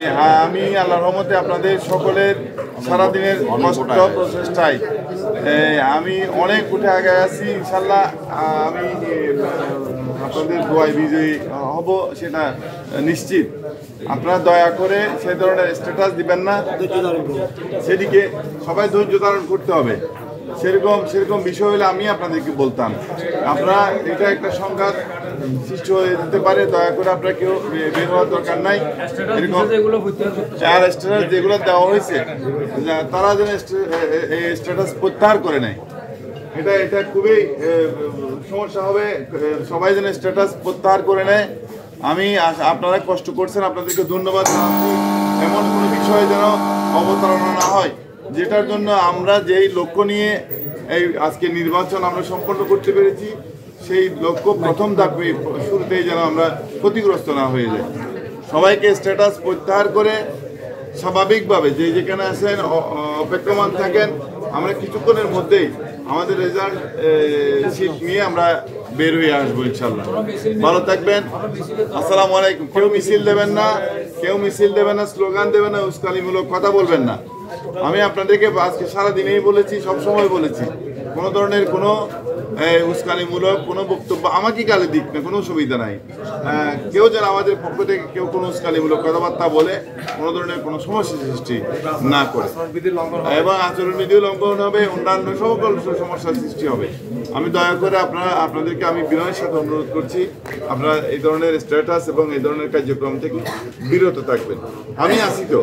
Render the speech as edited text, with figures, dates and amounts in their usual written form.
হ্যাঁ, আমি আল্লাহর রহমতে আপনাদের সকলের সারাদিনের কষ্ট প্রচেষ্টায় আমি অনেক উঠে আগে আছি। ইনশাল্লাহ আমি আপনাদের দোয়ায় বিজয়ী হব, সেটা নিশ্চিত। আপনারা দয়া করে সে ধরনের স্ট্যাটাস দিবেন না, সেদিকে সবাই ধৈর্য ধারণ করতে হবে। সেরকম বিষয় হলে আমি আপনাদেরকে বলতাম, আপনারা এটা একটা সংঘাত সৃষ্টি হয়ে যেতে পারে। দয়া করে আপনারা কেউ বের হওয়ার দরকার নাই। এরকম আর স্ট্যাটাস যেগুলো দেওয়া হয়েছে তারা যেন এই স্ট্যাটাস প্রত্যাহার করে নেয়। এটা খুবই সমস্যা হবে। সবাই যেন স্ট্যাটাস প্রত্যাহার করে নেয়। আমি আপনারা কষ্ট করছেন, আপনাদেরকে ধন্যবাদ জানাচ্ছি। এমন কোনো বিষয় যেন অবতারণা না হয়, যেটার জন্য আমরা যেই লক্ষ্য নিয়ে এই আজকে নির্বাচন আমরা সম্পন্ন করতে পেরেছি, সেই লক্ষ্য প্রথম ধাপে শুরুতেই যেন আমরা ক্ষতিগ্রস্ত না হয়ে যাই। সবাইকে স্ট্যাটাস প্রত্যাহার করে স্বাভাবিকভাবে যে যেখানে আছেন অপেক্ষমান থাকেন। আমরা কিছুক্ষণের মধ্যেই আমাদের রেজাল্ট শিট নিয়ে আমরা বের হয়ে আসবো ইনশাল্লাহ। ভালো থাকবেন। আসসালামু আলাইকুম। কেউ মিছিল দেবেন না, স্লোগান দেবেন না, উস্কানিমূলক কথা বলবেন না। আমি আপনাদেরকে আজকে সারাদিনেই বলেছি, সবসময় বলেছি, কোনো ধরনের কোনো উস্কানিমূলক কোনো বক্তব্য আমাকে গালি দিক না, কোনো সুবিধা নাই। কেউ যেন আমাদের পক্ষ থেকে কেউ কোনো উস্কানিমূলক কথাবার্তা বলে কোনো ধরনের কোনো সমস্যা সৃষ্টি না করে, এবং আচরণবিধিও লঙ্ঘন হবে, অন্যান্য সকল সমস্যার সৃষ্টি হবে। আমি দয়া করে আপনাদেরকে আমি বিনয়ের সাথে অনুরোধ করছি, আপনারা এই ধরনের স্ট্যাটাস এবং এই ধরনের কার্যক্রম থেকে বিরত থাকবেন। আমি আছি তো।